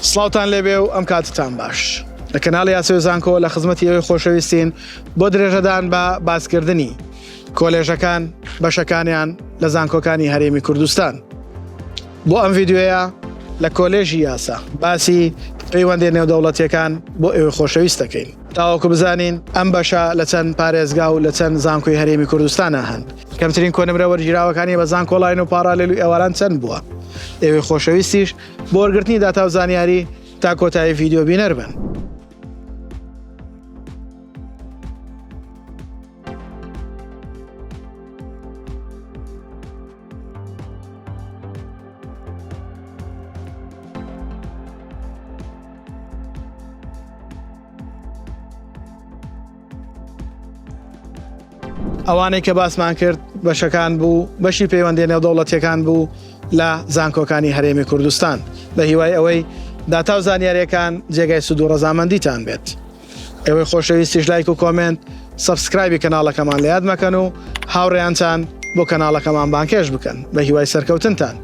سڵاوتان لێبێ و ئەم کاتتان باش. لە کەناڵی یاسۆی زانکۆ لە خزمەتی ئەوەی خۆشەویستین بۆ درێژەدان بە باسکردنی کۆلێژەکان بەشەکانیان لە زانکۆکانی هەرێمی کوردستان. بۆ ئەم ڤیددیۆیە لە کۆلێژی یاسا باسی پەیوەندی نێودەوڵەتیەکان بۆ ئێوەی خۆشەویست دەکەین تاوەکو بزانین ئەم بەشە لە چەند پارێزگا و لە چەند زانکۆی هەرێمی کوردستانە هەن. کەمترین کۆنمرە وەرگیراوەکانی بە زانکۆڵاین و پارالێل و ئێواران چەند بووە. ئێوەی خۆشەویستیش بۆ وەرگرتنی داتا و زانیاری تا کۆتایی ڤیددیۆ بینەر بن. ئەوانەی کە باسمان کرد بەشەکان بوو بەشی پەیوەندی نێودەوڵەتیەکان بوو لە زانکۆکانی هەرێمی کوردستان بە هیوای ئەوەی داتا و زانیاریەکان جێگای سود و ڕەزامەندیتان بێت. ئێوەی خۆشەویستیش لایک و کۆمنت سەبسکرایبی کەناڵەکەمان لە یاد مەکەن و هاوڕێیانتان بۆ کەناڵەکەمان بانکێش بکەن بە هیوای سەرکەوتنتان.